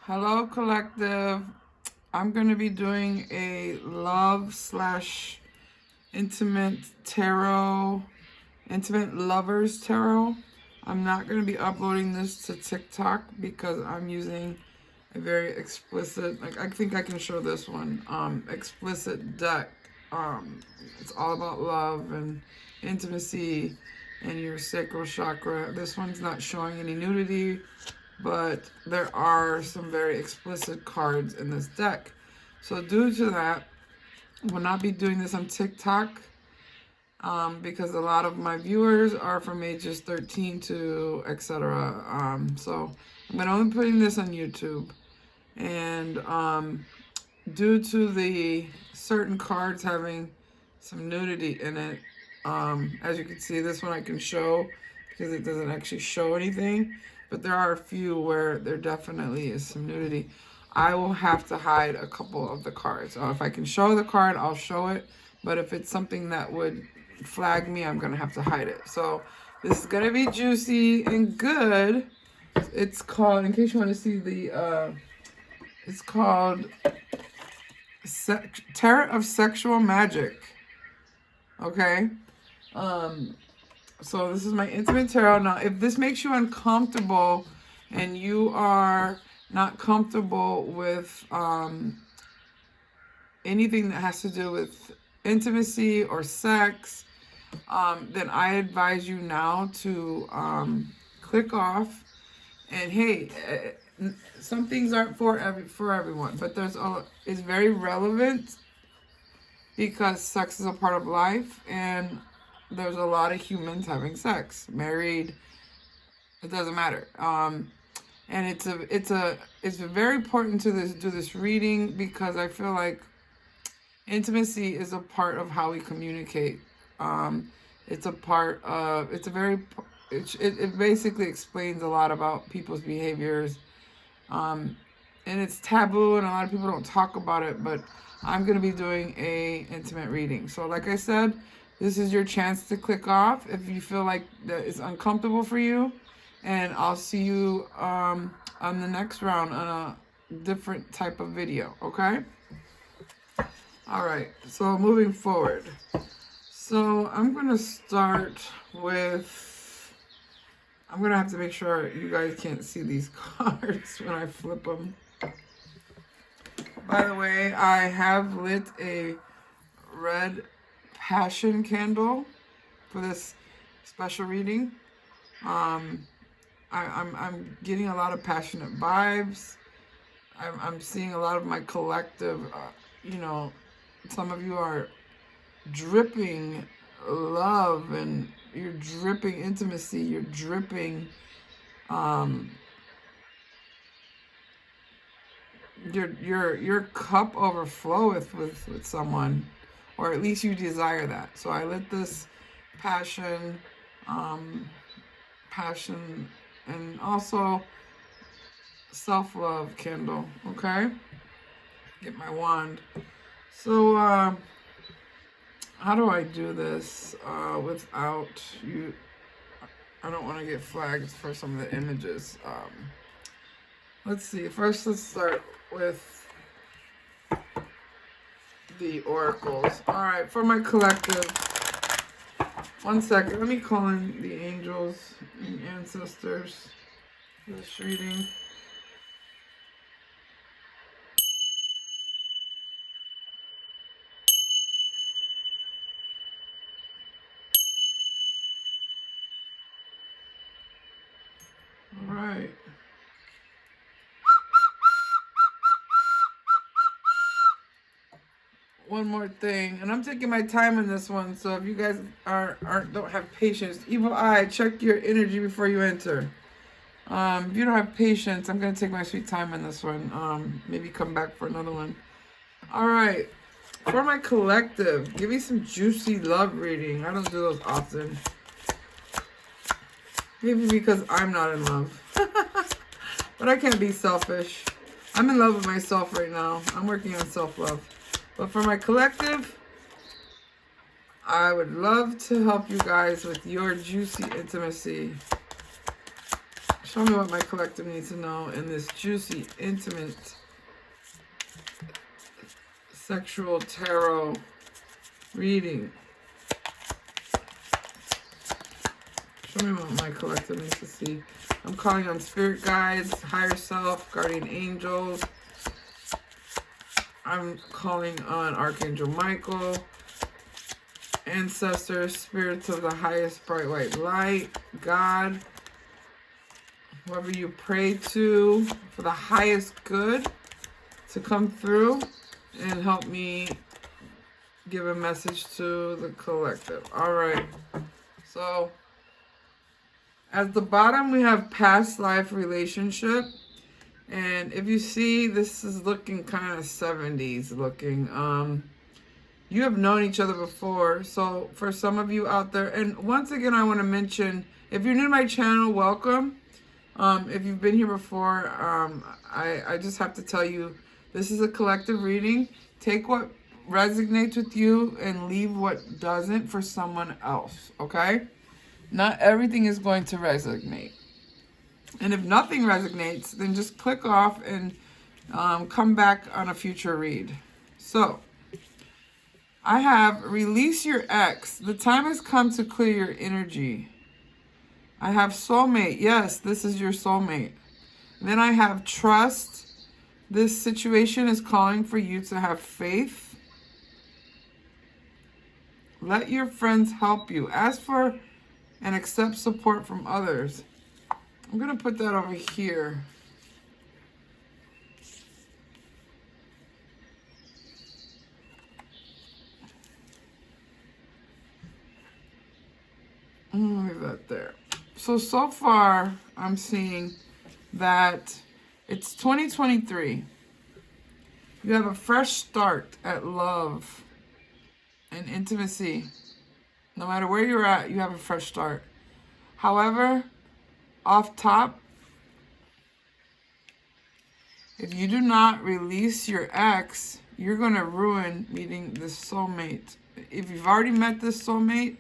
Hello, collective. I'm going to be doing a love slash intimate tarot, intimate lovers tarot. I'm not going to be uploading this to TikTok because I'm using a very explicit, like I think I can show this one, explicit deck. It's all about love and intimacy and your sacral chakra. This one's not showing any nudity, but there are some very explicit cards in this deck. So due to that, I will not be doing this on TikTok because a lot of my viewers are from ages 13 to etc. So I'm going to only putting this on YouTube. And due to the certain cards having some nudity in it, as you can see, this one I can show because it doesn't actually show anything. But there are a few where there definitely is some nudity. I will have to hide a couple of the cards. If I can show the card, I'll show it. But if it's something that would flag me, I'm going to have to hide it. So this is going to be juicy and good. It's called, in case you want to see the, it's called Tarot of Sexual Magic. Okay? So this is my intimate tarot. Now, if this makes you uncomfortable and you are not comfortable with anything that has to do with intimacy or sex, then I advise you now to click off. And hey, some things aren't for everyone, but it's very relevant because sex is a part of life, and there's a lot of humans having sex, married, it doesn't matter. And it's very important to do this reading because I feel like intimacy is a part of how we communicate. It's a part of, it basically explains a lot about people's behaviors. And it's taboo and a lot of people don't talk about it, but I'm going to be doing a intimate reading. So like I said, this is your chance to click off if you feel like that is uncomfortable for you. And I'll see you on the next round on a different type of video, okay? All right, so moving forward. So I'm going to start with, I'm going to have to make sure you guys can't see these cards when I flip them. By the way, I have lit a red passion candle for this special reading. I'm getting a lot of passionate vibes. I'm seeing a lot of my collective, some of you are dripping love and you're dripping intimacy, you're dripping your cup overfloweth with someone, or at least you desire that. So I lit this passion and also self-love candle. Okay, get my wand. So how do I do this without you? I don't want to get flagged for some of the images. Let's see. First, let's start with the oracles. All right, for my collective. 1 second. Let me call in the angels and ancestors for this reading. All right. One more thing, and I'm taking my time in this one, so if you guys don't have patience, evil eye, check your energy before you enter. If you don't have patience, I'm gonna take my sweet time in this one. Maybe come back for another one. All right, for my collective, give me some juicy love reading. I don't do those often. Maybe because I'm not in love. But I can't be selfish. I'm in love with myself right now. I'm working on self-love. But for my collective, I would love to help you guys with your juicy intimacy. Show me what my collective needs to know in this juicy, intimate, sexual tarot reading. Show me what my collective needs to see. I'm calling on spirit guides, higher self, guardian angels. I'm calling on Archangel Michael, ancestors, spirits of the highest bright white light, God, whoever you pray to for the highest good to come through and help me give a message to the collective. All right. So at the bottom, we have past life relationship. And if you see, this is looking kind of 70s looking. You have known each other before. So for some of you out there, and once again, I want to mention, if you're new to my channel, welcome. If you've been here before, I just have to tell you, this is a collective reading. Take what resonates with you and leave what doesn't for someone else, okay? Not everything is going to resonate. And if nothing resonates, then just click off and come back on a future read. So, I have release your ex. The time has come to clear your energy. I have soulmate. Yes, this is your soulmate. Then I have trust. This situation is calling for you to have faith. Let your friends help you. Ask for and accept support from others. I'm going to put that over here. Leave that there. So far, I'm seeing that it's 2023. You have a fresh start at love and intimacy. No matter where you're at, you have a fresh start. However, off top, if you do not release your ex, you're going to ruin meeting this soulmate. If you've already met this soulmate,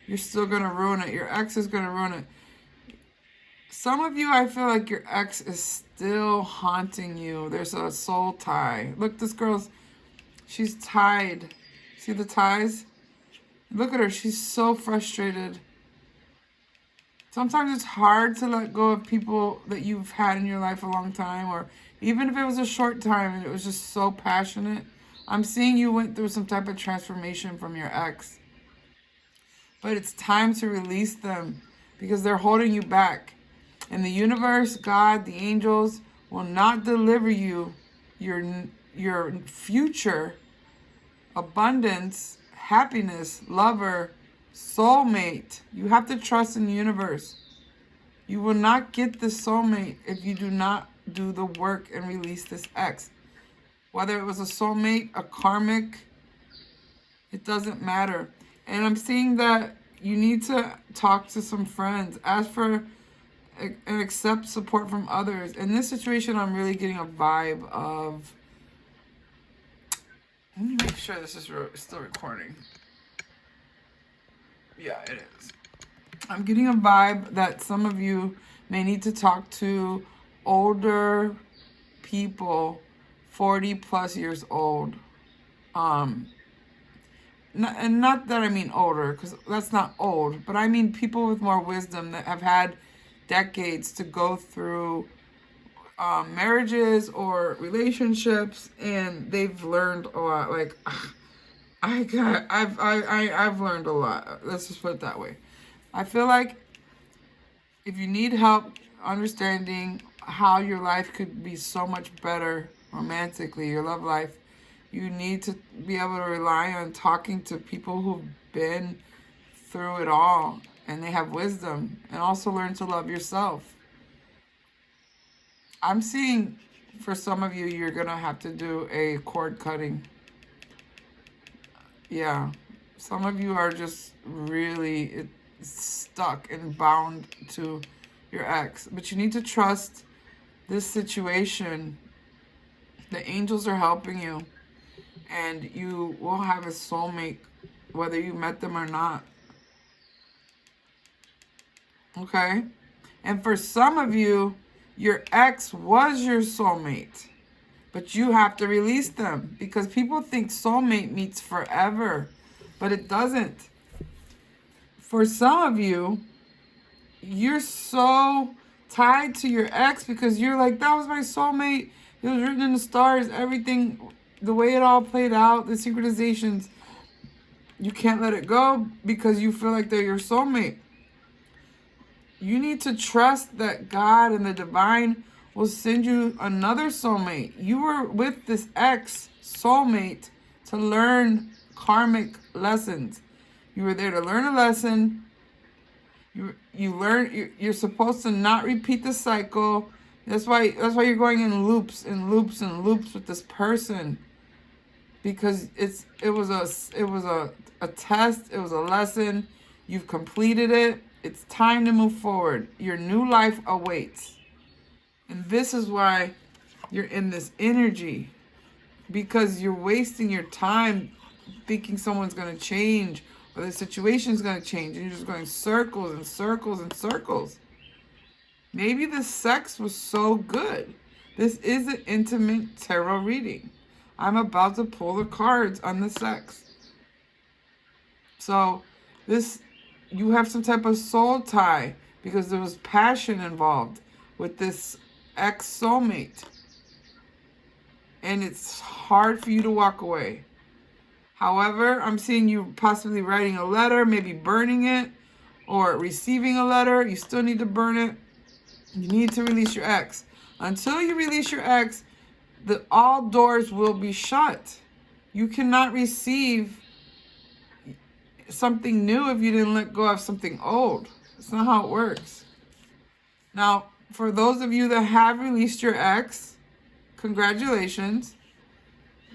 you're still going to ruin it. Your ex is going to ruin it. Some of you, I feel like your ex is still haunting you. There's a soul tie. Look, this girl's, she's tied. See the ties? Look at her. She's so frustrated. Sometimes it's hard to let go of people that you've had in your life a long time, or even if it was a short time and it was just so passionate. I'm seeing you went through some type of transformation from your ex. But it's time to release them because they're holding you back. And the universe, God, the angels will not deliver you your future, abundance, happiness, lover, soulmate. You have to trust in the universe. You will not get this soulmate if you do not do the work and release this ex. Whether it was a soulmate, a karmic, it doesn't matter. And I'm seeing that you need to talk to some friends. Ask for and accept support from others. In this situation, I'm really getting a vibe of... Let me make sure this is still recording. Yeah, it is. I'm getting a vibe that some of you may need to talk to older people, 40 plus years old. And not that I mean older, because that's not old, but I mean people with more wisdom that have had decades to go through marriages or relationships, and they've learned a lot. Like, I've learned a lot. Let's just put it that way. I feel like if you need help understanding how your life could be so much better romantically, your love life, you need to be able to rely on talking to people who've been through it all and they have wisdom, and also learn to love yourself. I'm seeing for some of you, you're going to have to do a cord cutting. Yeah. Some of you are just really stuck and bound to your ex. But you need to trust this situation. The angels are helping you. And you will have a soulmate, whether you met them or not. Okay? And for some of you, your ex was your soulmate. But you have to release them because people think soulmate means forever. But it doesn't. For some of you, you're so tied to your ex because you're like, that was my soulmate. It was written in the stars. Everything, the way it all played out, the synchronizations. You can't let it go because you feel like they're your soulmate. You need to trust that God and the divine will send you another soulmate. You were with this ex soulmate to learn karmic lessons. You were there to learn a lesson. You're supposed to not repeat the cycle. That's why you're going in loops and loops and loops with this person. Because it was a test, it was a lesson. You've completed it. It's time to move forward. Your new life awaits. And this is why you're in this energy. Because you're wasting your time thinking someone's going to change or the situation's going to change. And you're just going circles and circles and circles. Maybe the sex was so good. This is an intimate tarot reading. I'm about to pull the cards on the sex. So you have some type of soul tie because there was passion involved with this ex-soulmate. And it's hard for you to walk away. However, I'm seeing you possibly writing a letter, maybe burning it, or receiving a letter. You still need to burn it. You need to release your ex. Until you release your ex, all doors will be shut. You cannot receive something new if you didn't let go of something old. That's not how it works. Now, for those of you that have released your ex, congratulations.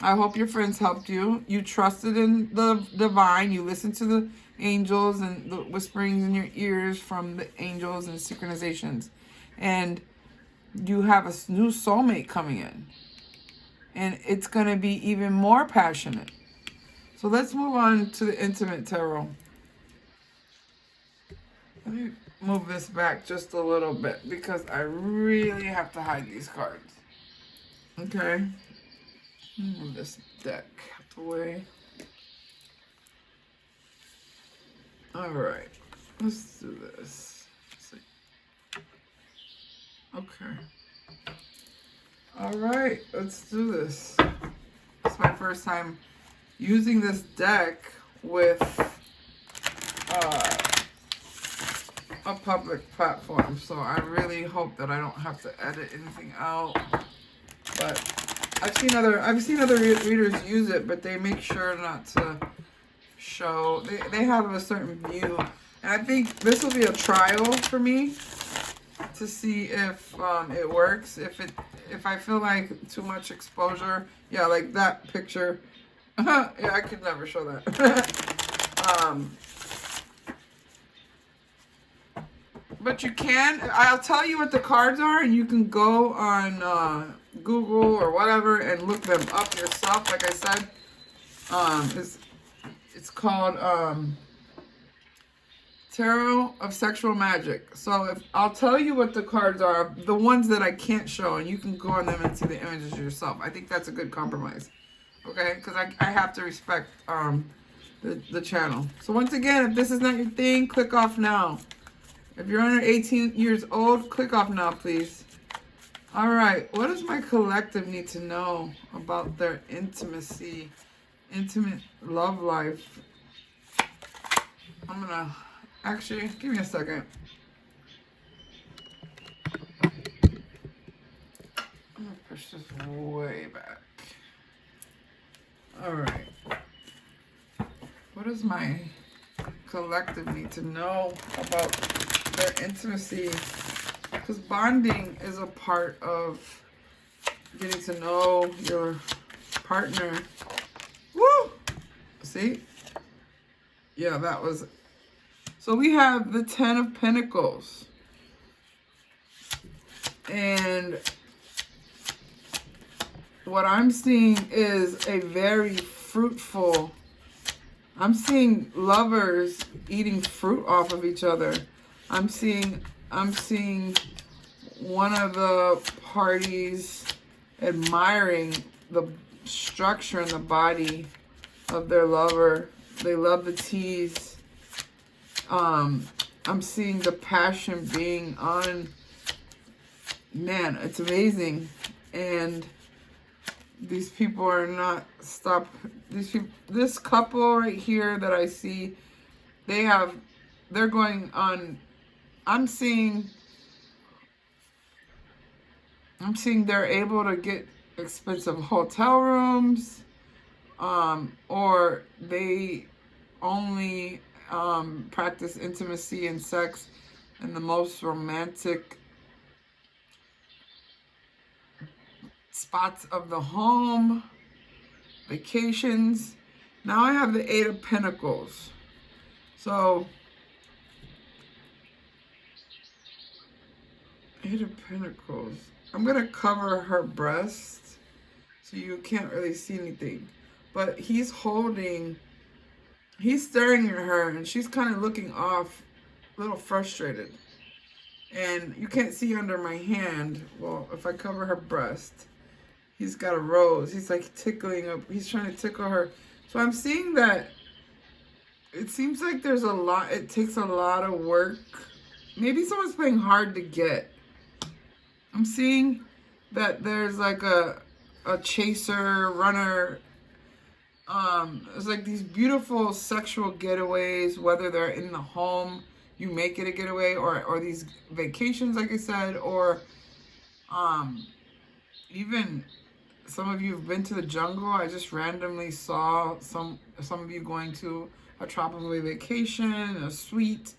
I hope your friends helped you. You trusted in the divine. You listened to the angels and the whisperings in your ears from the angels and synchronizations. And you have a new soulmate coming in. And it's going to be even more passionate. So let's move on to the intimate tarot. Let me move this back just a little bit because I really have to hide these cards. Okay. Move this deck out the way. All right. Let's do this. Let's see. Okay. All right. Let's do this. It's my first time using this deck with a public platform, so I really hope that I don't have to edit anything out. But I've seen other readers use it, but they make sure not to show. They have a certain view, and I think this will be a trial for me to see if it works. If I feel like too much exposure, yeah, like that picture. Yeah, I could never show that. But you can. I'll tell you what the cards are, and you can go on Google or whatever and look them up yourself. Like I said, it's called Tarot of Sexual Magic. So I'll tell you what the cards are, the ones that I can't show, and you can go on them and see the images yourself. I think that's a good compromise. Okay, because I have to respect the channel. So once again, if this is not your thing, click off now. If you're under 18 years old, click off now, please. All right, what does my collective need to know about their intimate love life? I'm gonna, actually, give me a second. I'm gonna push this way back. All right. What does my collective need to know about their intimacy? Because bonding is a part of getting to know your partner. Woo! See? Yeah, that was... So we have the 10 of Pentacles. And what I'm seeing is a very fruitful... I'm seeing lovers eating fruit off of each other. I'm seeing I'm seeing one of the parties admiring the structure and the body of their lover. They love the tease. I'm seeing the passion being on. Man, it's amazing. And these people are not this couple right here that I see, they're going on. I'm seeing they're able to get expensive hotel rooms, or they only practice intimacy and sex in the most romantic spots of the home, vacations. Now I have the Eight of Pentacles. So, Eight of Pentacles. I'm going to cover her breast so you can't really see anything. But he's staring at her, and she's kind of looking off, a little frustrated. And you can't see under my hand. Well, if I cover her breast, he's got a rose. He's like tickling up. He's trying to tickle her. So I'm seeing that it seems like there's a lot. It takes a lot of work. Maybe someone's playing hard to get. I'm seeing that there's like a chaser, runner. There's like these beautiful sexual getaways, whether they're in the home, you make it a getaway, or these vacations, like I said, or even some of you have been to the jungle. I just randomly saw some of you going to a tropical vacation, a suite.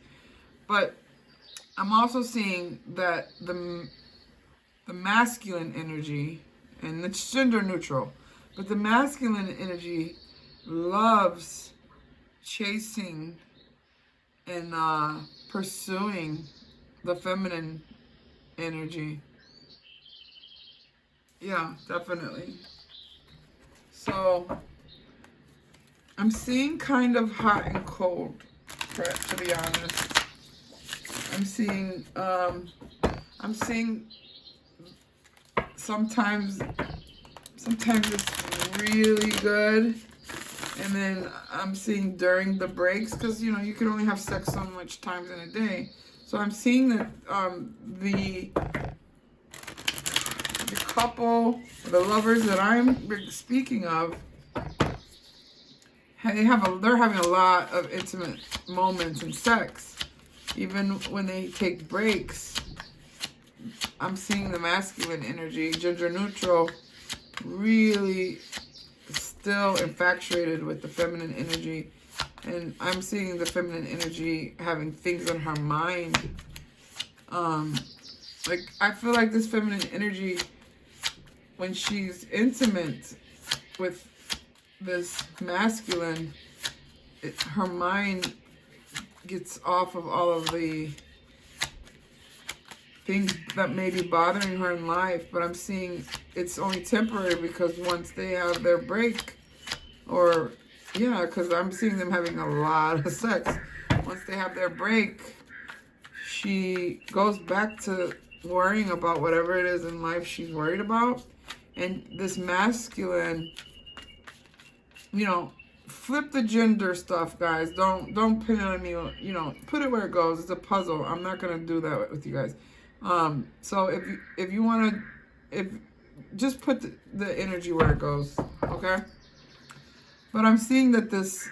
But I'm also seeing that the masculine energy, and it's gender neutral, but the masculine energy loves chasing and pursuing the feminine energy. Yeah, definitely. So I'm seeing kind of hot and cold, to be honest. I'm seeing sometimes it's really good, and then I'm seeing during the breaks, because you know you can only have sex so much times in a day. So I'm seeing that the couple, the lovers that I'm speaking of, they're having a lot of intimate moments and sex. Even when they take breaks, I'm seeing the masculine energy, gender neutral, really still infatuated with the feminine energy. And I'm seeing the feminine energy having things on her mind. Like, I feel like this feminine energy, when she's intimate with this masculine, her mind gets off of all of the things that may be bothering her in life. But I'm seeing it's only temporary, because once they have their break, or yeah, because I'm seeing them having a lot of sex. Once they have their break, she goes back to worrying about whatever it is in life she's worried about. And this masculine, you know, flip the gender stuff, guys. Don't pin it on me. You know, put it where it goes. It's a puzzle. I'm not gonna do that with you guys. So if you wanna, just put the energy where it goes, okay? But I'm seeing that this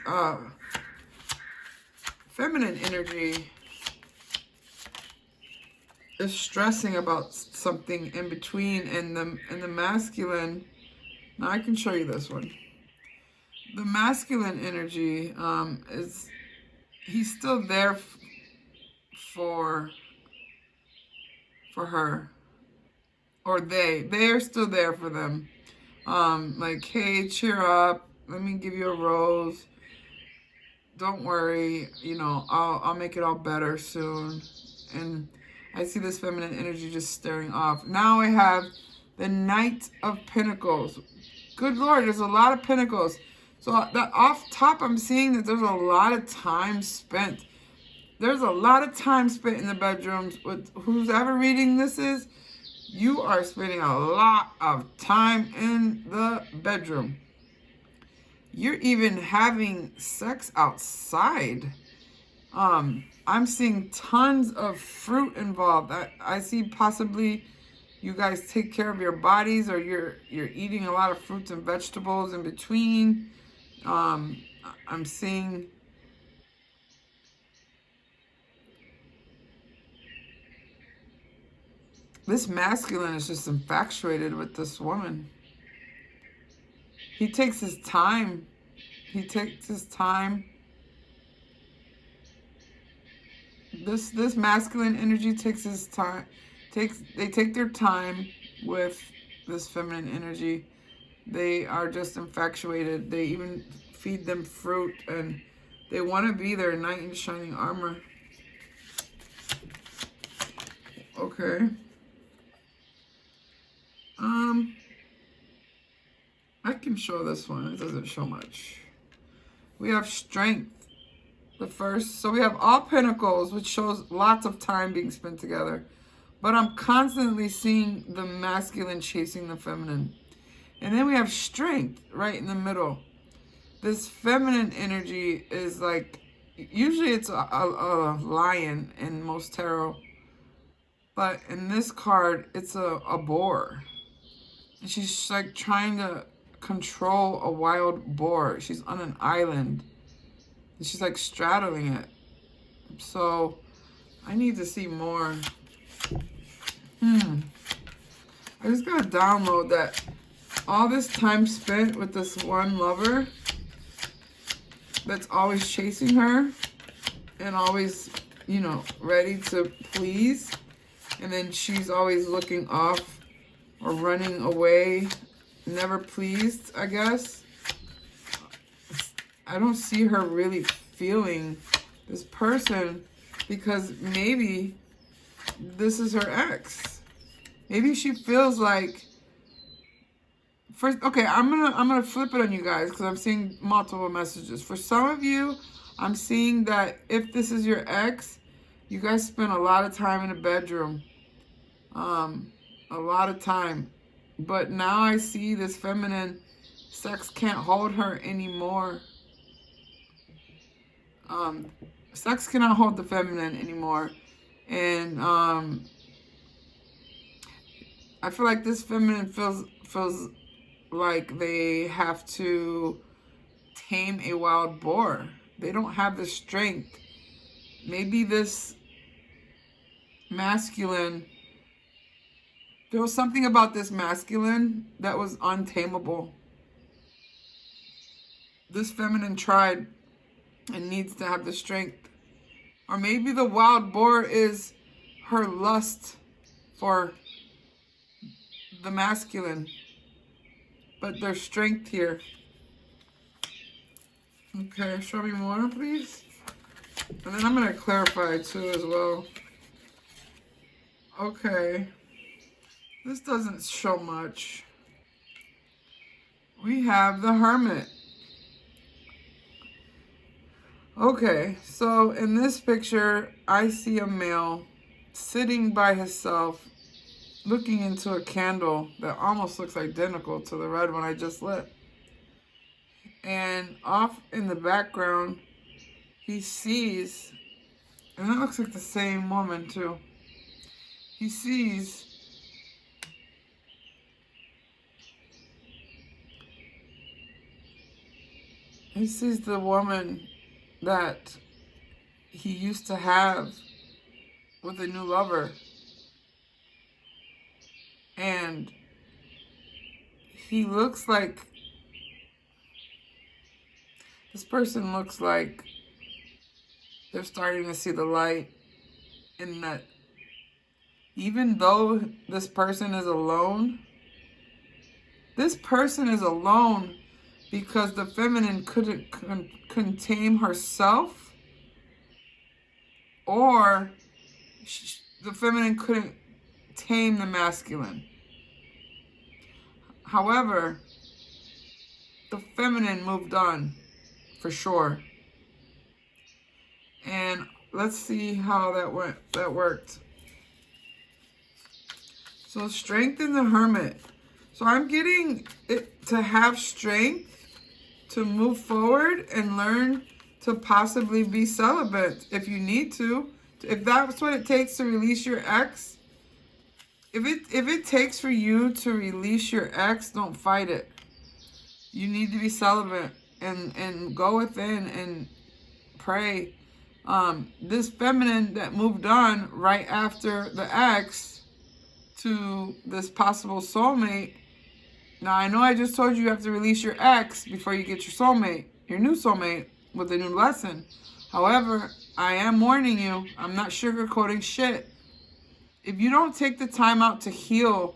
feminine energy is stressing about something in between, and the masculine. Now I can show you this one. The masculine energy he's still there for her, or they are still there for them. Like, hey, cheer up. Let me give you a rose. Don't worry. You know, I'll make it all better soon. And I see this feminine energy just staring off. Now I have the Knight of Pentacles. Good Lord, there's a lot of pentacles. So that off top, I'm seeing that there's a lot of time spent there's a lot of time spent in the bedrooms with who's ever reading this is. You are spending a lot of time in the bedroom. You're even having sex outside. I'm seeing tons of fruit involved. I see possibly you guys take care of your bodies, or you're eating a lot of fruits and vegetables in between. I'm seeing this masculine is just infatuated with this woman. He takes his time. He takes his time. This masculine energy takes his time. They take their time with this feminine energy. They are just infatuated. They even feed them fruit, and they want to be their knight in shining armor. Okay. I can show this one. It doesn't show much. We have strength. The first. So we have all pentacles, which shows lots of time being spent together. But I'm constantly seeing the masculine chasing the feminine. And then we have strength right in the middle. This feminine energy is like, usually it's a lion in most tarot. But in this card, it's a boar. And she's like trying to control a wild boar. She's on an island. And she's like straddling it. So I need to see more. I just gotta download that all this time spent with this one lover that's always chasing her and always, you know, ready to please. And then she's always looking off or running away, never pleased, I guess. I don't see her really feeling this person, because maybe this is her ex. Maybe she feels like, first, okay, I'm gonna flip it on you guys, because I'm seeing multiple messages. For some of you, I'm seeing that if this is your ex, you guys spend a lot of time in the bedroom. A lot of time. But now I see this feminine, sex can't hold her anymore. Sex cannot hold the feminine anymore. And I feel like this feminine feels like they have to tame a wild boar. They don't have the strength. Maybe this masculine, there was something about this masculine that was untamable. This feminine tried and needs to have the strength. Or maybe the wild boar is her lust for the masculine. But there's strength here. Okay, show me more, please. And then I'm going to clarify too as well. Okay. This doesn't show much. We have the Hermit. Okay, so in this picture, I see a male sitting by himself, looking into a candle that almost looks identical to the red one I just lit. And off in the background, he sees, and that looks like the same woman too. He sees the woman that he used to have with a new lover. And he looks like, this person looks like they're starting to see the light, in that even though this person is alone, this person is alone because the feminine couldn't contain herself, or the feminine couldn't tame the masculine. However, the feminine moved on, for sure. And let's see how that worked. So strength in the Hermit. So I'm getting it to have strength to move forward and learn to possibly be celibate if you need to. If that's what it takes to release your ex. If it takes for you to release your ex, don't fight it. You need to be celibate and go within and pray. This feminine that moved on right after the ex to this possible soulmate. Now, I know I just told you have to release your ex before you get your soulmate, your new soulmate, with a new lesson. However, I am warning you, I'm not sugarcoating shit. If you don't take the time out to heal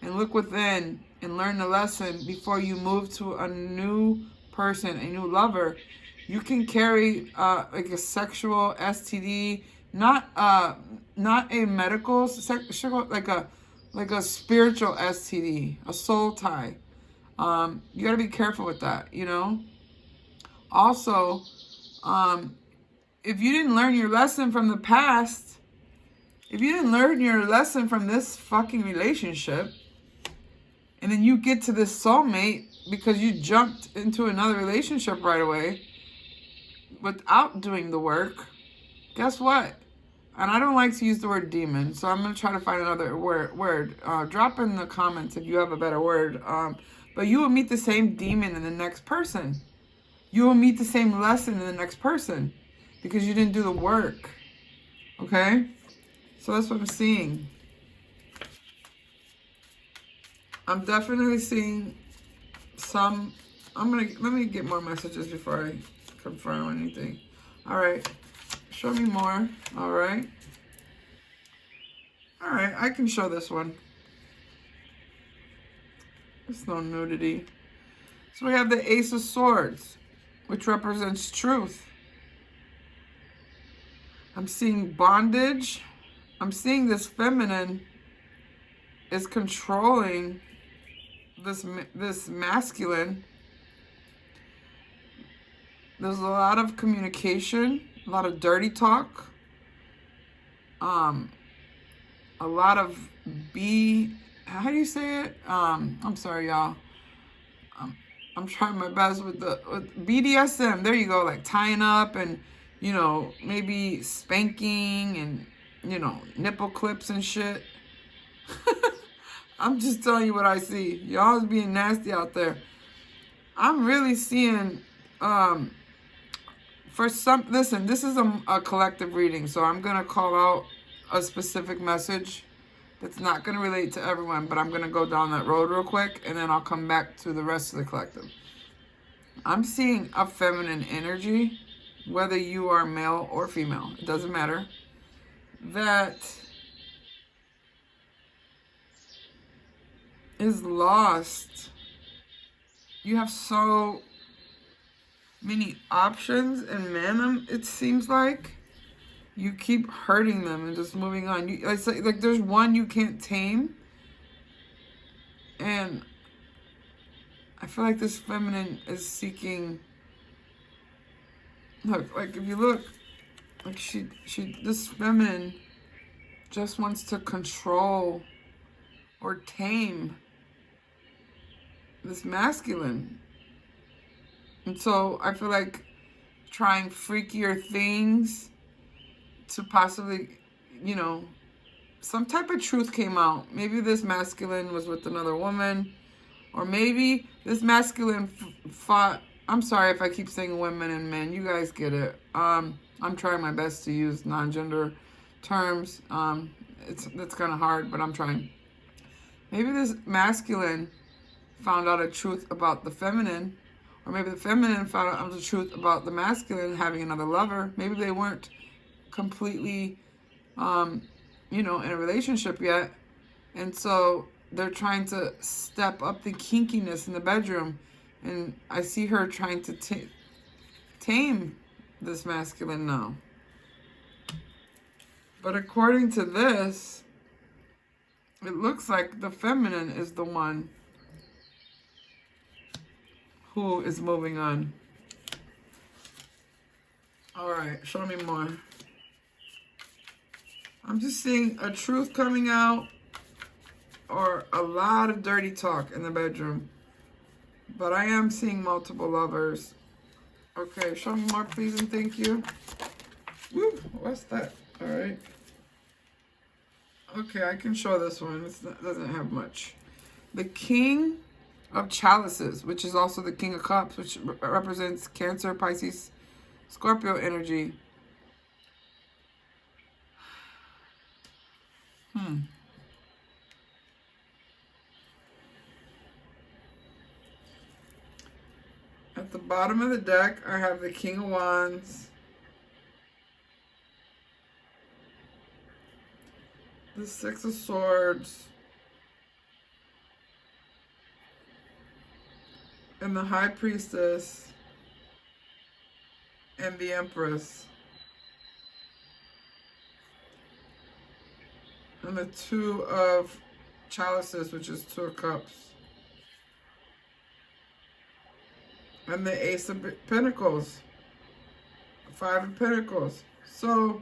and look within and learn the lesson before you move to a new person, a new lover, you can carry like a sexual STD, not a medical sexual, like a spiritual STD, a soul tie. You got to be careful with that, you know. Also, if you didn't learn your lesson from the past, if you didn't learn your lesson from this fucking relationship, and then you get to this soulmate because you jumped into another relationship right away without doing the work, guess what? And I don't like to use the word demon, so I'm going to try to find another word. Drop in the comments if you have a better word. But you will meet the same demon in the next person. You will meet the same lesson in the next person because you didn't do the work. Okay? So that's what I'm seeing. I'm definitely seeing some... let me get more messages before I confirm anything. All right. Show me more. All right. All right. I can show this one. There's no nudity. So we have the Ace of Swords, which represents truth. I'm seeing bondage. I'm seeing this feminine is controlling this masculine. There's a lot of communication, a lot of dirty talk, a lot of how do you say it? I'm sorry, y'all. I'm trying my best with BDSM. There you go, like tying up and, you know, maybe spanking and, you know, nipple clips and shit. I'm just telling you what I see. Y'all is being nasty out there. I'm really seeing, listen, this is a collective reading, so I'm going to call out a specific message that's not going to relate to everyone, but I'm going to go down that road real quick, and then I'll come back to the rest of the collective. I'm seeing a feminine energy, whether you are male or female, it doesn't matter, that is lost. You have so many options and men, it seems like. You keep hurting them and just moving on. It's like there's one you can't tame. And I feel like this feminine is seeking... Look, like if you look, like this feminine just wants to control or tame this masculine. And so I feel like trying freakier things to possibly, you know, some type of truth came out. Maybe this masculine was with another woman, or maybe this masculine fought. I'm sorry if I keep saying women and men. You guys get it. I'm trying my best to use non-gender terms. It's kind of hard, but I'm trying. Maybe this masculine found out a truth about the feminine, or maybe the feminine found out the truth about the masculine having another lover. Maybe they weren't completely, you know, in a relationship yet. And so they're trying to step up the kinkiness in the bedroom. And I see her trying to tame this masculine now. But according to this, it looks like the feminine is the one who is moving on. All right, show me more. I'm just seeing a truth coming out or a lot of dirty talk in the bedroom. But I am seeing multiple lovers. Okay, show me more, please, and thank you. Woo, what's that? All right. Okay, I can show this one. It doesn't have much. The King of Chalices, which is also the King of Cups, which represents Cancer, Pisces, Scorpio energy. At the bottom of the deck, I have the King of Wands, the Six of Swords, and the High Priestess, and the Empress. And the Two of Chalices, which is Two of Cups. And the Ace of Pentacles. Five of Pentacles. So,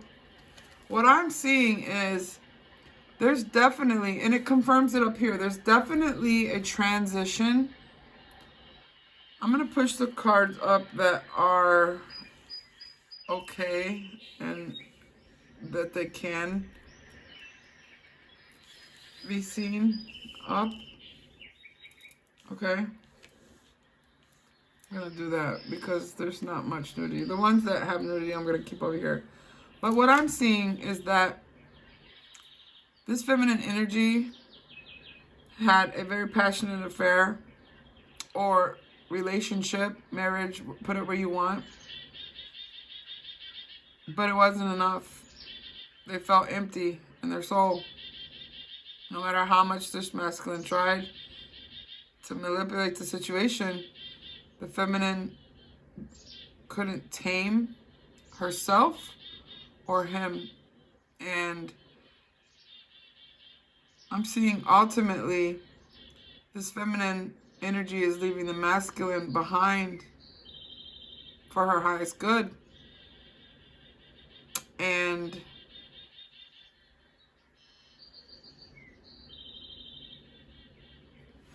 what I'm seeing is there's definitely, and it confirms it up here, there's definitely a transition. I'm going to push the cards up that are okay and that they can be seen up. Okay. I'm going to do that because there's not much nudity. The ones that have nudity, I'm going to keep over here. But what I'm seeing is that this feminine energy had a very passionate affair or relationship, marriage, put it where you want. But it wasn't enough. They felt empty in their soul. No matter how much this masculine tried to manipulate the situation, the feminine couldn't tame herself or him. And I'm seeing ultimately this feminine energy is leaving the masculine behind for her highest good. And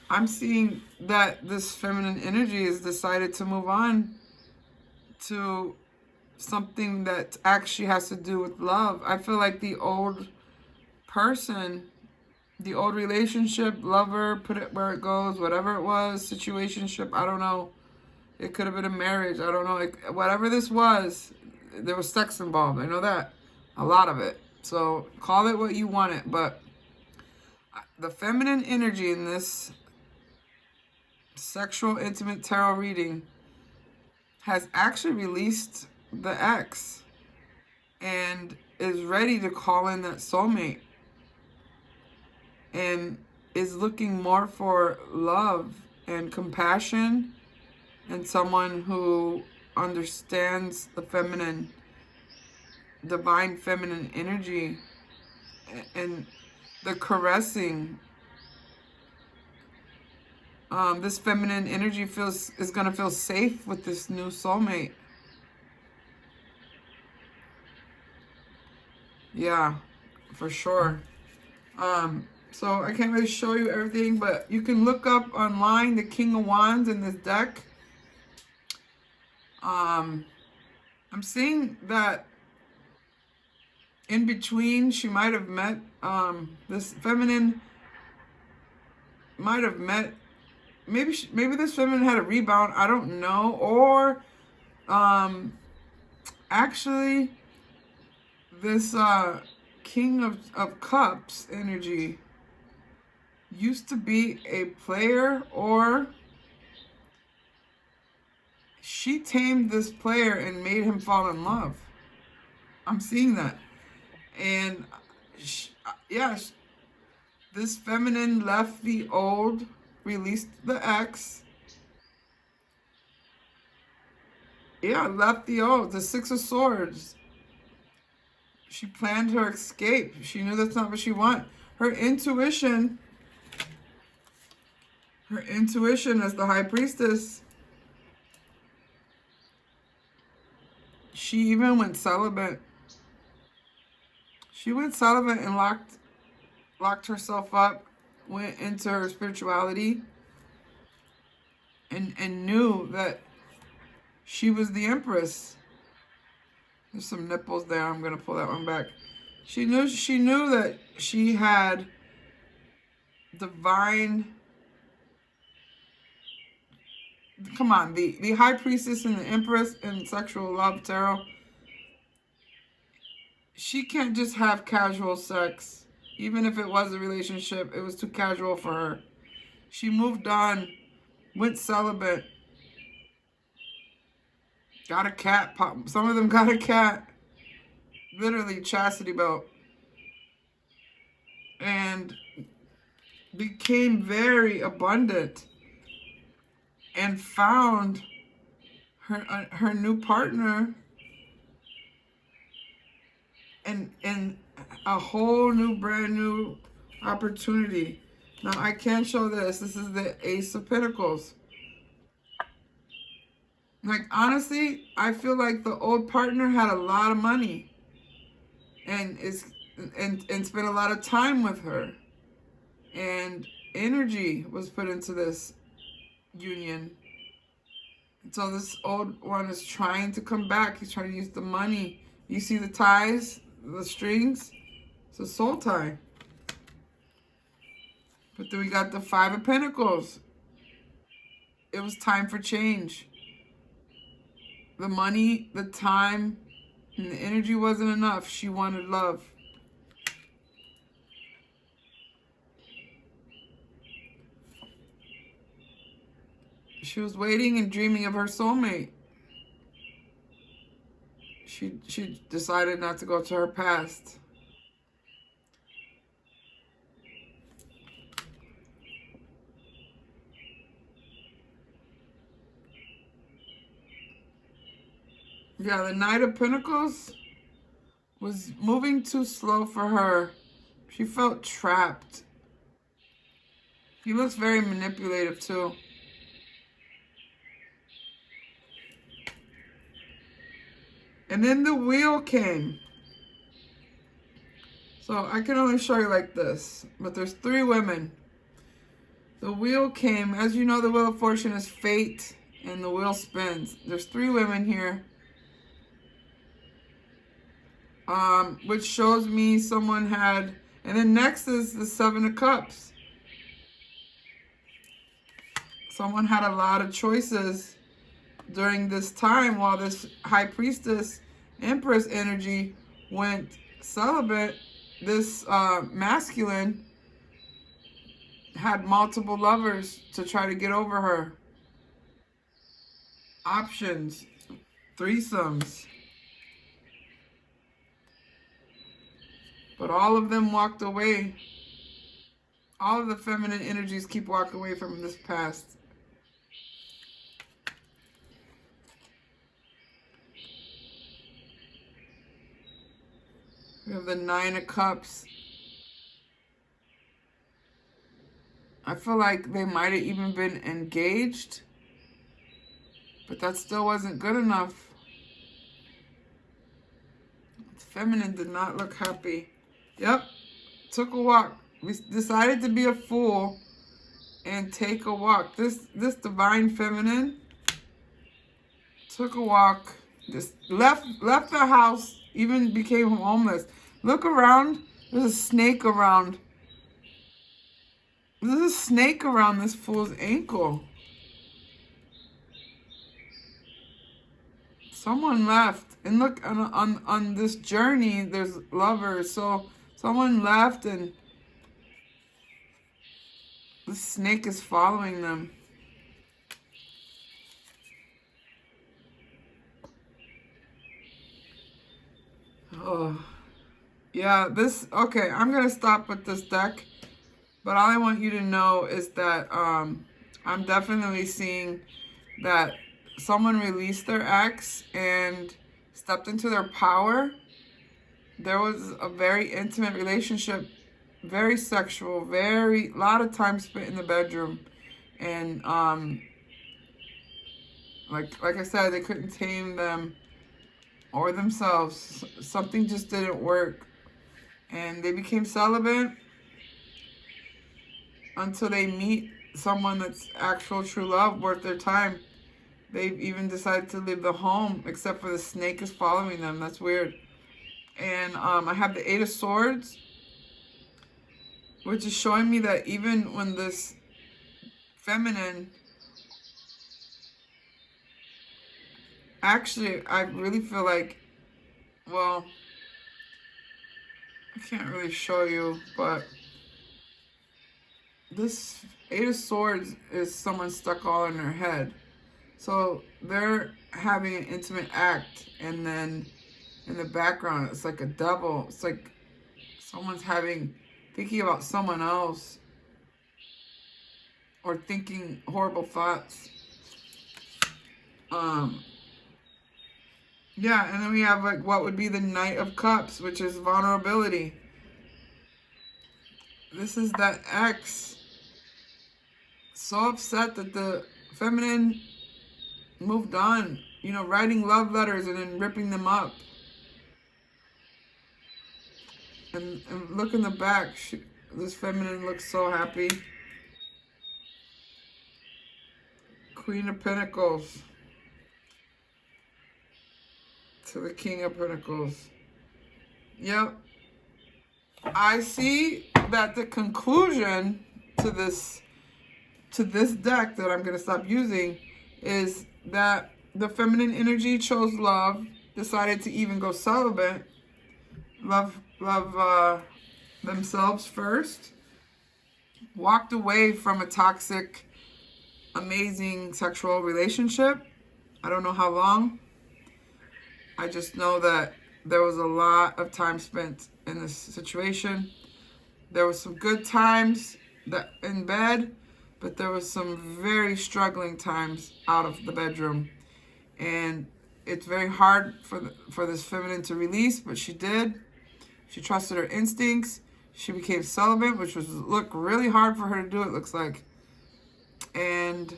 I'm seeing that this feminine energy has decided to move on to something that actually has to do with love. I feel like the old person, the old relationship, lover, put it where it goes, whatever it was, situationship, I don't know. It could have been a marriage, I don't know. Whatever this was, there was sex involved. I know that. A lot of it. So call it what you want it. But the feminine energy in this sexual intimate tarot reading has actually released the ex and is ready to call in that soulmate and is looking more for love and compassion and someone who understands the feminine, divine feminine energy and the caressing. This feminine energy is going to feel safe with this new soulmate. Yeah, for sure. So I can't really show you everything, but you can look up online the King of Wands in this deck. I'm seeing that in between she might have met, this feminine might have met, maybe this feminine had a rebound, I don't know, or actually this King of Cups energy used to be a player, or she tamed this player and made him fall in love. I'm seeing that. And yes, this feminine left the old, released the ex. Yeah, left the old, the Six of Swords. She planned her escape. She knew that's not what she wanted. Her intuition as the High Priestess, she even went celibate. She went celibate and locked herself up, went into her spirituality, and knew that she was the Empress. There's some nipples there. I'm gonna pull that one back. She knew that she had divine. Come on, the High Priestess and the Empress in Sexual Love Tarot. She can't just have casual sex. Even if it was a relationship, it was too casual for her. She moved on, went celibate, got a cat. Some of them got a cat. Literally chastity belt. And became very abundant. And found her new partner and a whole new, brand new opportunity. Now, I can show this. This is the Ace of Pentacles. Like, honestly, I feel like the old partner had a lot of money and spent a lot of time with her. And energy was put into this union. And so this old one is trying to come back. He's trying to use the money. You see the ties, the strings? It's a soul tie. But then we got the Five of Pentacles. It was time for change. The money, the time, and the energy wasn't enough. She wanted love. She was waiting and dreaming of her soulmate. She decided not to go to her past. Yeah, the Knight of Pentacles was moving too slow for her. She felt trapped. He looks very manipulative too. And then the Wheel came. So I can only show you like this, but there's 3 women. The Wheel came. As you know, the Wheel of Fortune is fate, and the wheel spins. There's 3 women here. Which shows me someone had, and then next is the 7 of Cups. Someone had a lot of choices during this time while this High Priestess Empress energy went celibate. This masculine had multiple lovers to try to get over her. Options, threesomes. But all of them walked away. All of the feminine energies keep walking away from this past. We have the 9 of Cups. I feel like they might have even been engaged, but that still wasn't good enough. The feminine did not look happy. Yep, took a walk. We decided to be a fool and take a walk. This divine feminine took a walk, just left the house, even became homeless. Look around. There's a snake around. There's a snake around this fool's ankle. Someone left. And look, on this journey, there's lovers. So someone left and the snake is following them. Oh. Yeah, okay, I'm going to stop with this deck. But all I want you to know is that I'm definitely seeing that someone released their ex and stepped into their power. There was a very intimate relationship, very sexual, a lot of time spent in the bedroom. And like I said, they couldn't tame them or themselves. Something just didn't work. And they became celibate until they meet someone that's actual true love, worth their time. They've even decided to leave the home, except for the snake is following them. That's weird. And I have the Eight of Swords, which is showing me that even when this feminine, actually, I really feel like, well, I can't really show you, but this Eight of Swords is someone stuck all in their head. So they're having an intimate act, and then in the background, it's like a devil. It's like someone's thinking about someone else, or thinking horrible thoughts. Yeah, and then we have like what would be the Knight of Cups, which is vulnerability. This is that ex, so upset that the feminine moved on, you know, writing love letters and then ripping them up. And look in the back, this feminine looks so happy. Queen of Pentacles to the King of Pentacles. Yep. I see that the conclusion to this deck that I'm going to stop using is that the feminine energy chose love, decided to even go celibate, love themselves first, walked away from a toxic, amazing sexual relationship. I don't know how long. I just know that there was a lot of time spent in this situation. There was some good times in bed, but there was some very struggling times out of the bedroom. And it's very hard for this feminine to release, but she did. She trusted her instincts. She became celibate, which was really hard for her to do, it looks like. And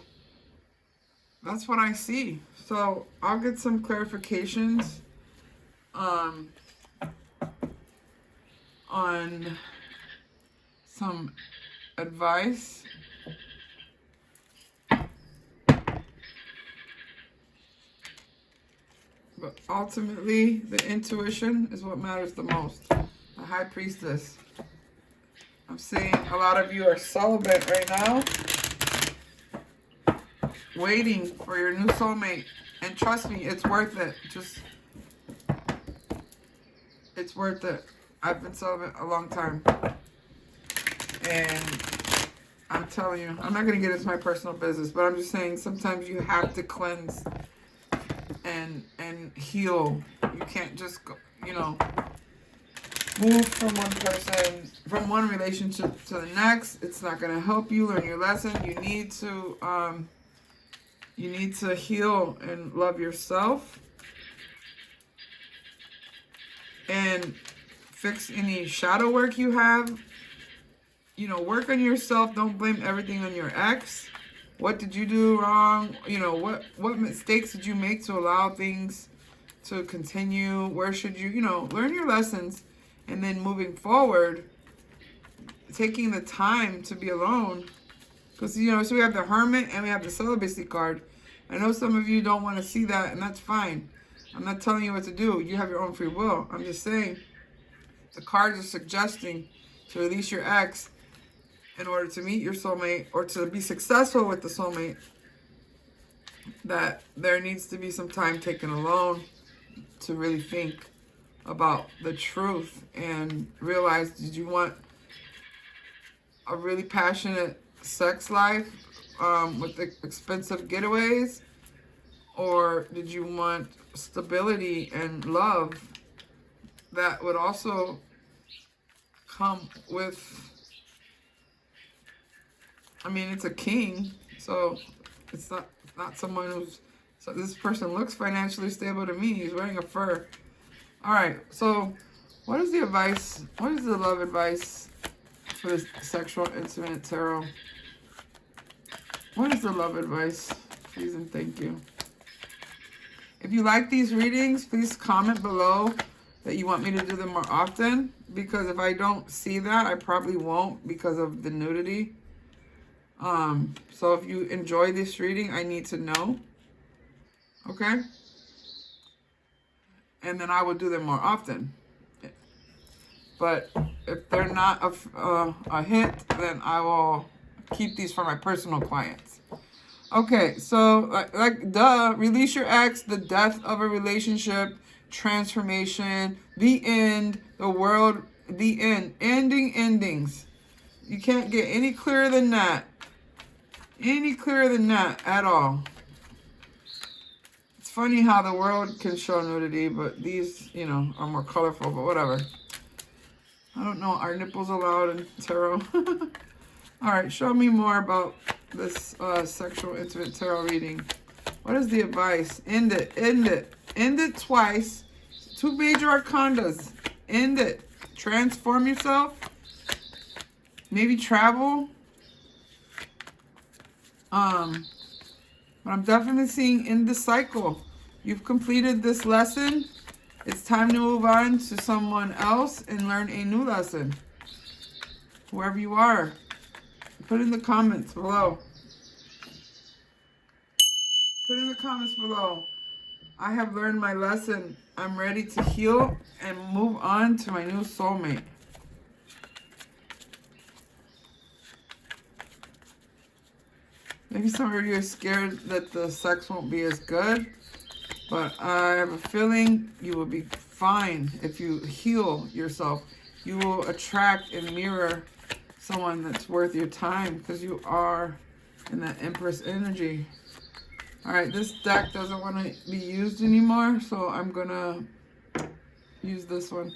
that's what I see. So I'll get some clarifications on some advice. But ultimately, the intuition is what matters the most. The High Priestess. I'm seeing a lot of you are celibate right now, waiting for your new soulmate. And trust me, it's worth it. It's worth it. I've been celibate a long time. And I'm telling you, I'm not going to get into my personal business, but I'm just saying sometimes you have to cleanse and heal. You can't just go, move from one person, from one relationship to the next. It's not going to help you learn your lesson. You need to heal and love yourself and fix any shadow work you have. Work on yourself. Don't blame everything on your ex. What did you do wrong? What mistakes did you make to allow things to continue? Where should you, learn your lessons, and then moving forward, taking the time to be alone. Because, so we have the Hermit and we have the Celibacy card. I know some of you don't want to see that, and that's fine. I'm not telling you what to do. You have your own free will. I'm just saying the cards are suggesting to release your ex in order to meet your soulmate or to be successful with the soulmate, that there needs to be some time taken alone to really think about the truth and realize, did you want a really passionate sex life with expensive getaways, or did you want stability and love that would also come with, it's a king, so it's not someone who's, so this person looks financially stable to me. He's wearing a fur. All right, so what is the advice? What is the love advice for this sexual intimate tarot? What is the love advice? Please and thank you. If you like these readings, please comment below. that you want me to do them more often, because if I don't see that, I probably won't because of the nudity. So if you enjoy this reading, I need to know. Okay? And then I will do them more often. But if they're not a hit, then I will keep these for my personal clients. Okay, so like duh, release your ex, the death of a relationship, transformation, the end, the world, the end, endings. You can't get any clearer than that. Any clearer than that at all. It's funny how the world can show nudity, but these, you know, are more colorful, but whatever. I don't know, are nipples allowed in tarot? All right, show me more about this sexual intimate tarot reading. What is the advice? End it, end it. End it twice. 2 major arcanas. End it. Transform yourself. Maybe travel. But I'm definitely seeing end the cycle. You've completed this lesson. It's time to move on to someone else and learn a new lesson. Whoever you are, put in the comments below. Put in the comments below. I have learned my lesson. I'm ready to heal and move on to my new soulmate. Maybe some of you are scared that the sex won't be as good, but I have a feeling you will be fine if you heal yourself. You will attract and mirror someone that's worth your time because you are in that Empress energy. All right, this deck doesn't want to be used anymore, so I'm going to use this one.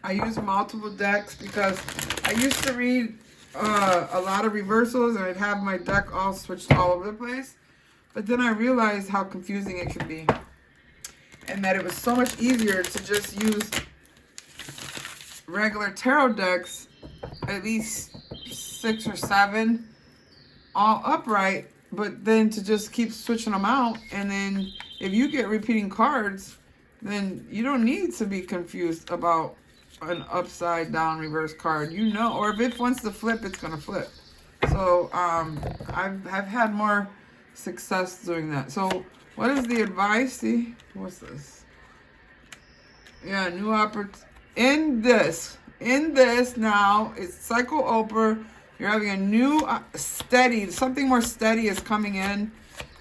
I use multiple decks because I used to read a lot of reversals and I'd have my deck all switched all over the place. But then I realized how confusing it could be. And that it was so much easier to just use regular tarot decks, at least 6 or 7, all upright, but then to just keep switching them out. And then if you get repeating cards, then you don't need to be confused about an upside down reverse card, you know, or if it wants to flip, it's gonna flip. So I've had more success doing that. So what is the advice? See, what's this? Yeah, new opportunity. In this now, it's cycle over. You're having a new steady, something more steady is coming in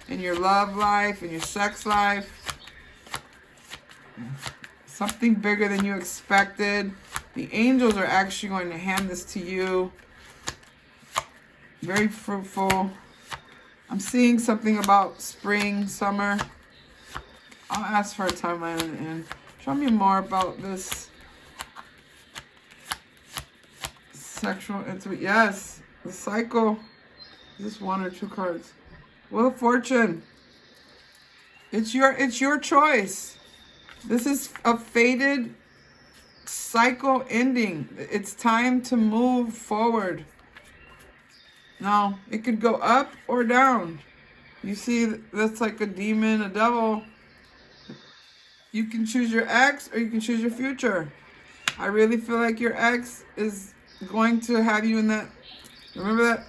your love life, in your sex life. Something bigger than you expected. The angels are actually going to hand this to you. Very fruitful. I'm seeing something about spring, summer. I'll ask for a timeline and show me more about this sexual intimate. Yes, the cycle. Is this 1 or 2 cards? Wheel of Fortune. It's your choice. This is a fated cycle ending. It's time to move forward. Now, it could go up or down. You see, that's like a demon, a devil. You can choose your ex or you can choose your future. I really feel like your ex is going to have you in that, remember that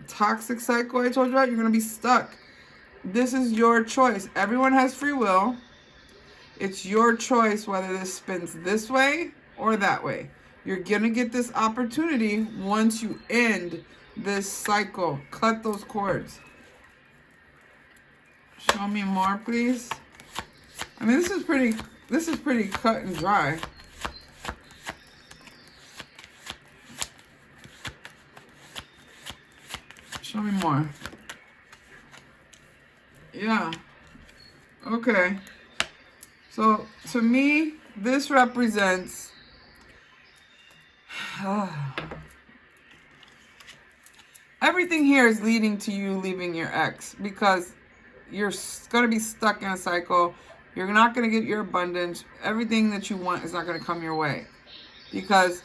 toxic cycle I told you about? You're going to be stuck. This is your choice. Everyone has free will. It's your choice whether this spins this way or that way. You're going to get this opportunity once you end this cycle. Cut those cords. Show me more, please. I mean, this is pretty cut and dry. Show me more. Yeah. Okay. So, to me, this represents everything here is leading to you leaving your ex because you're going to be stuck in a cycle. You're not going to get your abundance. Everything that you want is not going to come your way. Because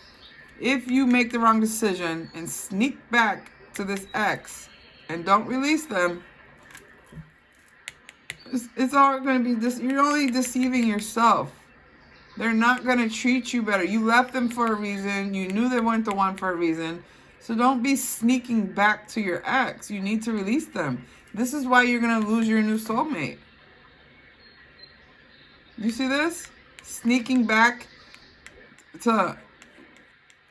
if you make the wrong decision and sneak back to this ex and don't release them, It's all going to be this. You're only deceiving yourself. They're not going to treat you better. You left them for a reason. You knew they weren't the one for a reason. So don't be sneaking back to your ex. You need to release them. This is why you're going to lose your new soulmate. You see this? Sneaking back to...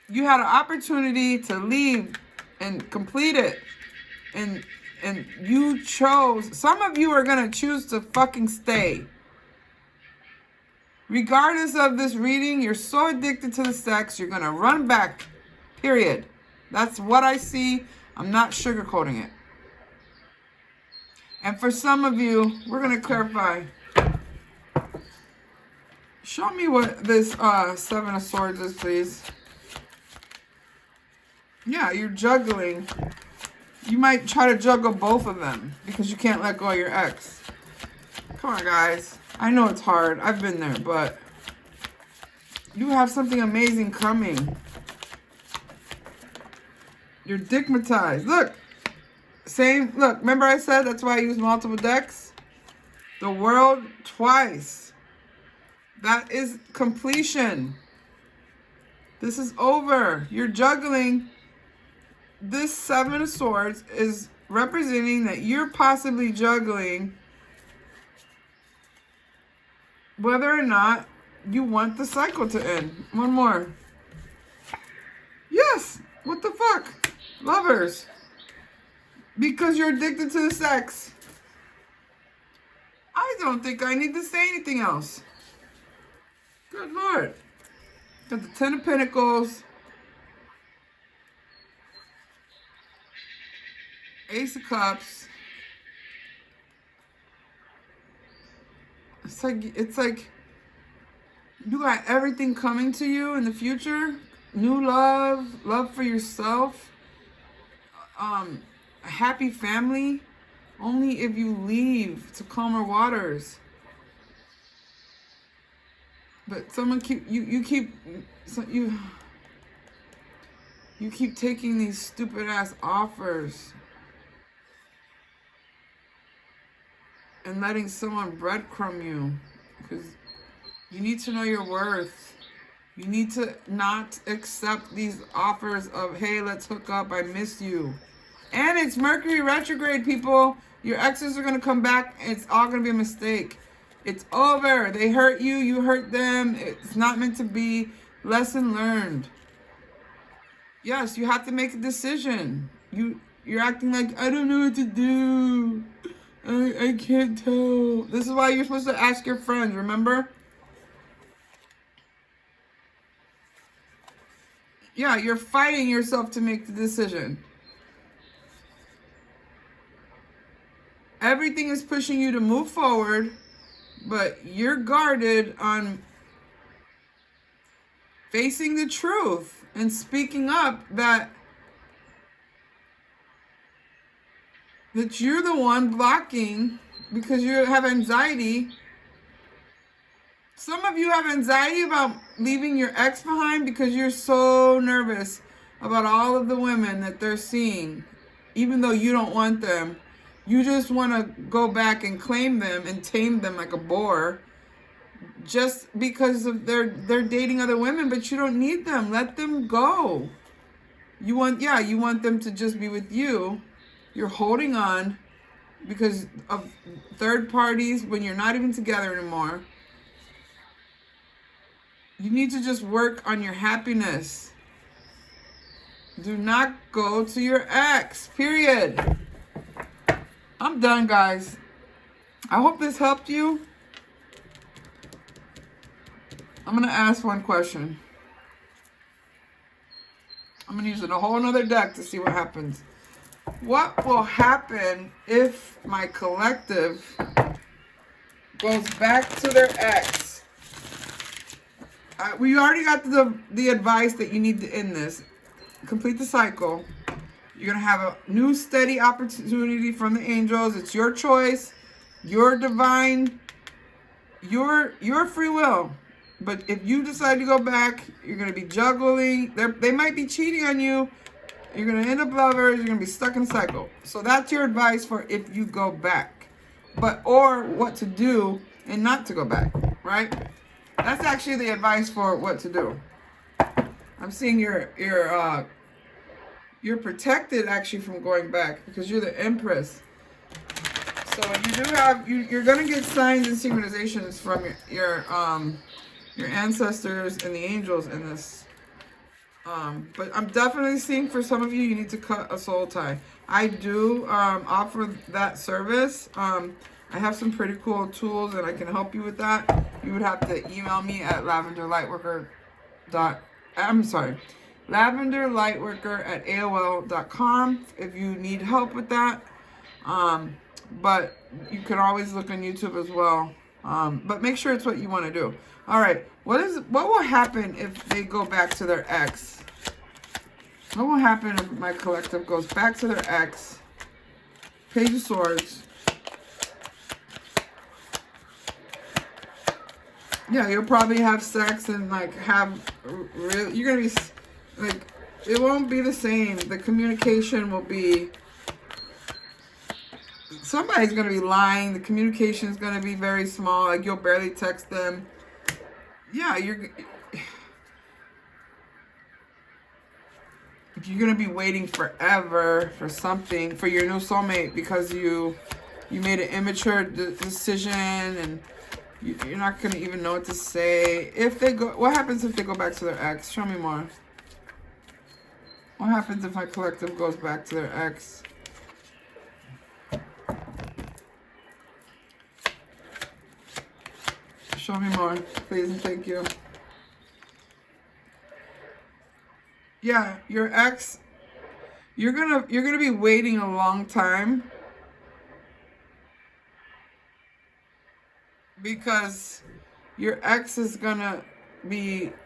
You had an opportunity to leave and complete it. And you chose... Some of you are going to choose to fucking stay. Regardless of this reading, you're so addicted to the sex, you're going to run back. Period. That's what I see. I'm not sugarcoating it. And for some of you, we're going to clarify. Show me what this Seven of Swords is, please. Yeah, you're juggling. You might try to juggle both of them because you can't let go of your ex. Come on, guys. I know it's hard. I've been there, but you have something amazing coming. You're digmatized. Look. Same. Look, remember I said that's why I use multiple decks? The World twice. That is completion. This is over. You're juggling. This Seven of Swords is representing that you're possibly juggling whether or not you want the cycle to end. One more. Yes. What the fuck? Lovers. Because you're addicted to the sex. I don't think I need to say anything else. Good Lord. Got the Ten of Pentacles. Ace of Cups. It's like you got everything coming to you in the future. New love, love for yourself, a happy family. Only if you leave to calmer waters. But someone you keep taking these stupid ass offers and letting someone breadcrumb you, because you need to know your worth. You need to not accept these offers of, hey, let's hook up, I miss you. And it's Mercury retrograde, people. Your exes are going to come back. It's all going to be a mistake. It's over. They hurt you. You hurt them. It's not meant to be. Lesson learned. Yes, you have to make a decision. You're acting like, I don't know what to do. I can't tell. This is why you're supposed to ask your friends, remember? Yeah, you're fighting yourself to make the decision. Everything is pushing you to move forward, but you're guarded on facing the truth and speaking up that you're the one blocking because you have anxiety. Some of you have anxiety about leaving your ex behind because you're so nervous about all of the women that they're seeing, even though you don't want them. You just want to go back and claim them and tame them like a boar just because of they're dating other women, but you don't need them. Let them go. You want them to just be with you. You're holding on because of third parties when you're not even together anymore. You need to just work on your happiness. Do not go to your ex, period. I'm done, guys. I hope this helped you. I'm going to ask one question. I'm going to use a whole nother deck to see what happens. What will happen if my collective goes back to their ex? We already got the advice that you need to end this. Complete the cycle. You're going to have a new steady opportunity from the angels. It's your choice, your divine, your free will. But if you decide to go back, you're going to be juggling. They might be cheating on you. You're going to end up lovers. You're going to be stuck in a cycle. So that's your advice for if you go back. or what to do and not to go back, right? That's actually the advice for what to do. I'm seeing you're protected actually from going back because you're the Empress. So you do have you're gonna get signs and synchronizations from your ancestors and the angels in this. But I'm definitely seeing for some of you, you need to cut a soul tie. I do offer that service. I have some pretty cool tools and I can help you with that. You would have to email me at Lavenderlightworker@AOL.com if you need help with that. But you can always look on YouTube as well. But make sure it's what you want to do. All right. What will happen if they go back to their ex? What will happen if my collective goes back to their ex? Page of Swords. Yeah, you'll probably have sex and like you're gonna be like, it won't be the same. The communication will be, somebody's gonna be lying. The communication is gonna be very small. Like you'll barely text them. Yeah, you're gonna be waiting forever for something, for your new soulmate, because you made an immature decision and you're not gonna even know what to say. If they go, what happens if they go back to their ex? Show me more. What happens if my collective goes back to their ex? Show me more, please and thank you. Yeah, your ex, you're gonna be waiting a long time because your ex is gonna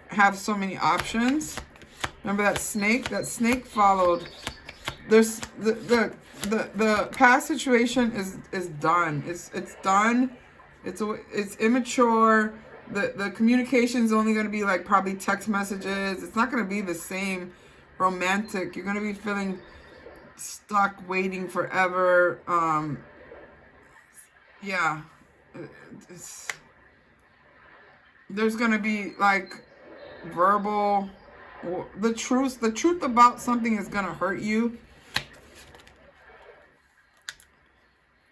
have so many options. Remember that snake? That snake followed. There's the past situation is done. It's done. It's immature. The communication is only going to be like probably text messages. It's not going to be the same romantic. You're going to be feeling stuck, waiting forever. Yeah. There's going to be like verbal, the truth about something is going to hurt you.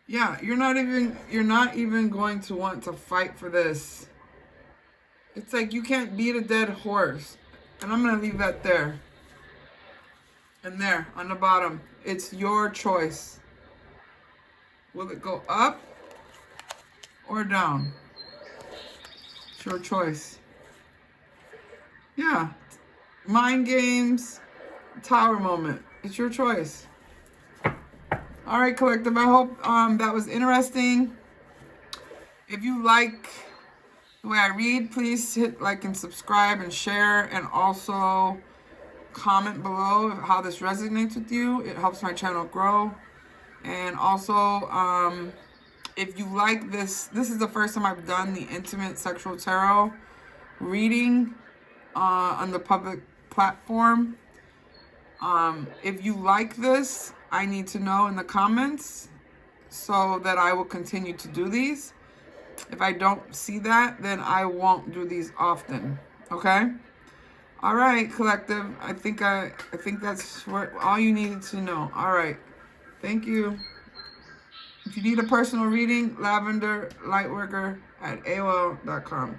Yeah, you're not even going to want to fight for this. It's like you can't beat a dead horse. And I'm going to leave that there. And there, on the bottom. It's your choice. Will it go up or down? It's your choice. Yeah. Mind games. Tower moment. It's your choice. All right, collective. I hope that was interesting. If you like the way I read, please hit like and subscribe and share, and also comment below how this resonates with you. It helps my channel grow. And also, if you like this is the first time I've done the intimate sexual tarot reading on the public platform. If you like this, I need to know in the comments so that I will continue to do these. If I don't see that, then I won't do these often. Okay? All right, collective. I think that's all you needed to know. All right. Thank you. If you need a personal reading, Lavenderlightworker@AOL.com.